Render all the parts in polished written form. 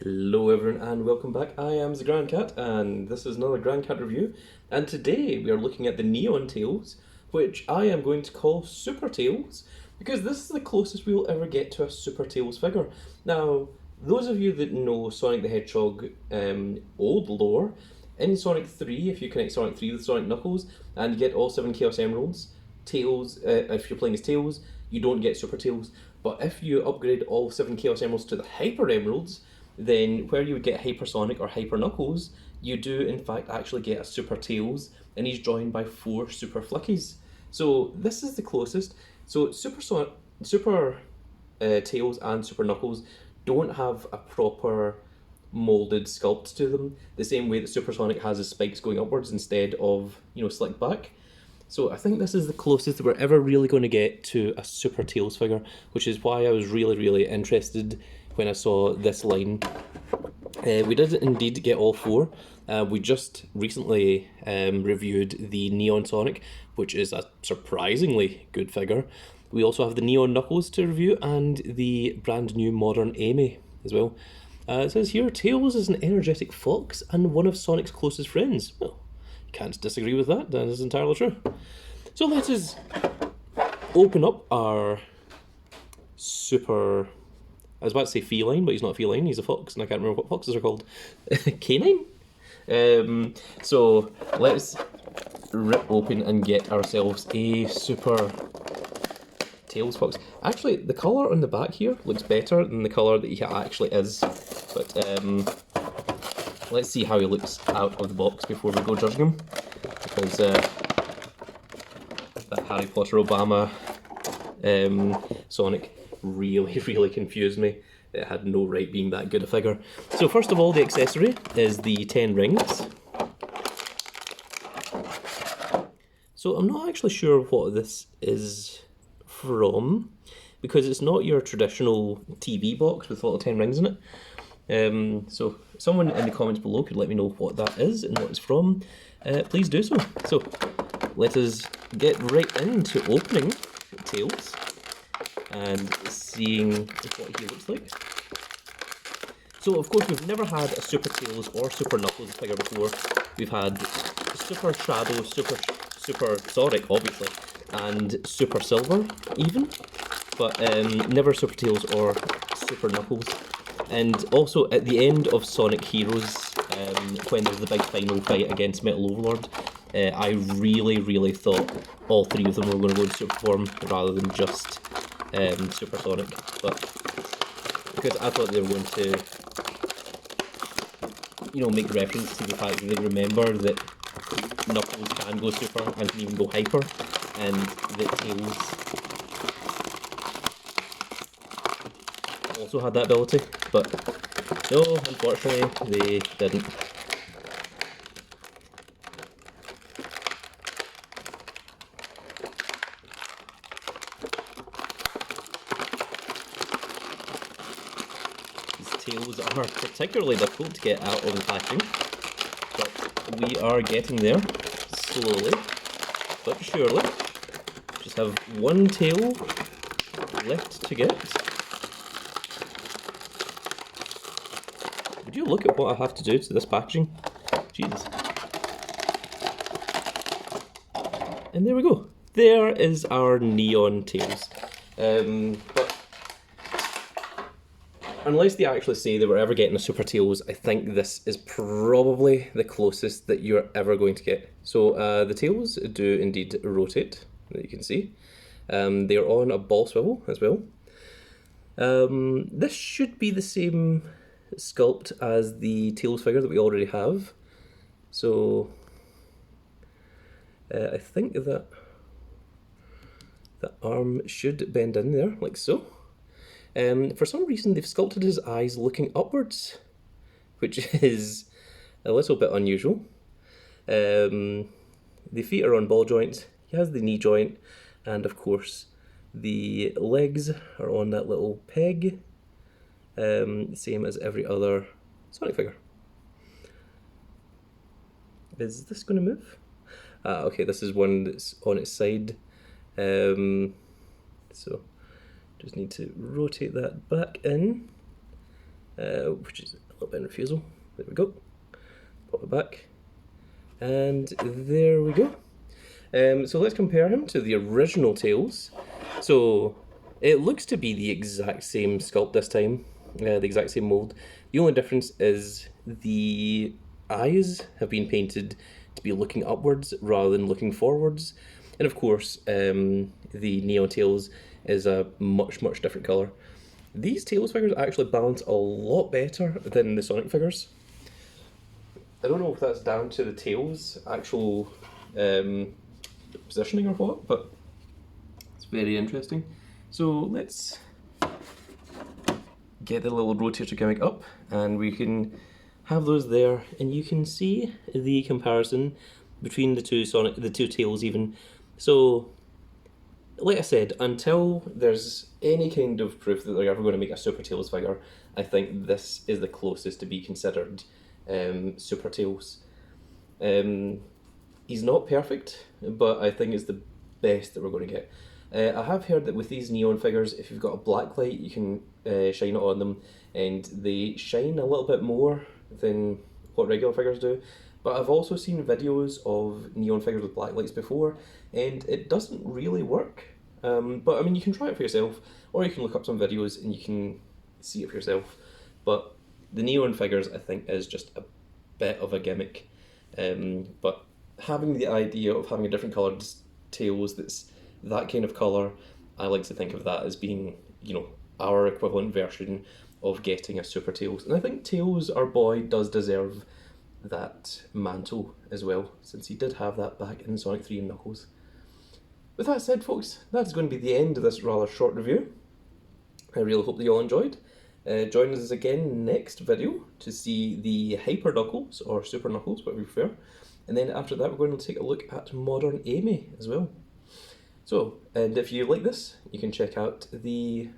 Hello everyone and welcome back. I am the Grand Cat and this is another Grand Cat review, and today we are looking at the Neon Tails, which I am going to call Super Tails because this is the closest we will ever get to a Super Tails figure. Now, those of you that know Sonic the Hedgehog old lore, in Sonic 3, if you connect Sonic 3 with Sonic Knuckles and you get all 7 Chaos Emeralds, Tails, if you're playing as Tails, you don't get Super Tails. But if you upgrade all 7 Chaos Emeralds to the Hyper Emeralds, then where you would get Hypersonic or Hyper Knuckles, you do in fact actually get a Super Tails, and he's joined by 4 Super Flickies. So this is the closest. So Super Tails and Super Knuckles don't have a proper molded sculpt to them, the same way that Supersonic has his spikes going upwards instead of, slicked back. So I think this is the closest that we're ever really going to get to a Super Tails figure, which is why I was really interested when I saw this line. We did indeed get all 4. We just recently reviewed the Neon Sonic, which is a surprisingly good figure. We also have the Neon Knuckles to review and the brand new modern Amy as well. It says here, Tails is an energetic fox and one of Sonic's closest friends. Well, can't disagree with that, that is entirely true. So let us open up our super... I was about to say feline, but he's not feline, he's a fox, and I can't remember what foxes are called. Canine? So let's rip open and get ourselves a Super Tails fox. Actually, the colour on the back here looks better than the colour that he actually is. But let's see how he looks out of the box before we go judging him. Because that Harry Potter Obama Sonic really confused me. It had no right being that good a figure. So first of all, the accessory is the 10 rings. So I'm not actually sure what this is from, because it's not your traditional TV box with little 10 rings in it. So someone in the comments below could let me know what that is and what it's from. Please do so. So let us get right into opening Tails and seeing what he looks like. So of course we've never had a Super Tails or Super Knuckles figure before. We've had Super Shadow, Super Sonic obviously, and Super Silver even, but never Super Tails or Super Knuckles. And also at the end of Sonic Heroes, when there's the big final fight against Metal Overlord, I really thought all 3 of them were going to go in super form rather than just Super Sonic, but because I thought they were going to, make reference to the fact that they remember that Knuckles can go super and can even go hyper, and that Tails also had that ability, but no, unfortunately they didn't. Tails are particularly difficult to get out of the packaging, but we are getting there, slowly but surely. Just have one tail left to get. Would you look at what I have to do to this packaging? Jesus. And there we go. There is our Neon Tails. But unless they actually say that we're ever getting a Super Tails, I think this is probably the closest that you're ever going to get. So the tails do indeed rotate, that you can see. They're on a ball swivel as well. This should be the same sculpt as the Tails figure that we already have. So I think that the arm should bend in there, like so. For some reason they've sculpted his eyes looking upwards, which is a little bit unusual. The feet are on ball joints, he has the knee joint, and of course the legs are on that little peg, same as every other Sonic figure. Is this going to move? Okay, this is one that's on its side, so just need to rotate that back in which is a little bit in refusal. There we go. Pop it back. And there we go. So let's compare him to the original Tails. So it looks to be the exact same sculpt this time, the exact same mold. The only difference is the eyes have been painted to be looking upwards rather than looking forwards. And of course, the Neo Tails is a much different colour. These Tails figures actually balance a lot better than the Sonic figures. I don't know if that's down to the Tails' actual positioning or what, but it's very interesting. So let's get the little rotator gimmick up and we can have those there, and you can see the comparison between the two Tails even. So like I said, until there's any kind of proof that they're ever going to make a Super Tails figure, I think this is the closest to be considered Super Tails. He's not perfect, but I think it's the best that we're going to get. I have heard that with these neon figures, if you've got a black light, you can shine it on them, and they shine a little bit more than what regular figures do. But I've also seen videos of neon figures with black lights before, and it doesn't really work. But I mean, you can try it for yourself, or you can look up some videos and you can see it for yourself. But the neon figures, I think, is just a bit of a gimmick. But having the idea of having a different coloured Tails that's that kind of colour, I like to think of that as being, you know, our equivalent version of getting a Super Tails. And I think Tails, our boy, does deserve that mantle as well, since he did have that back in Sonic 3 and Knuckles. With that said, folks, that's going to be the end of this rather short review. I really hope that you all enjoyed. Join us again next video to see the Hyper Knuckles, or Super Knuckles, whatever you prefer. And then after that, we're going to take a look at Modern Amy as well. So, and if you like this, you can check out the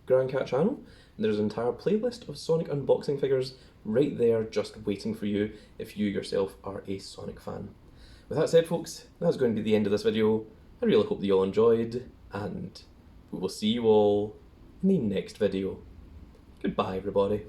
Grand Cat channel. And there's an entire playlist of Sonic unboxing figures right there just waiting for you if you yourself are a Sonic fan. With that said, folks, that's going to be the end of this video. I really hope that you all enjoyed, and we will see you all in the next video. Goodbye, everybody.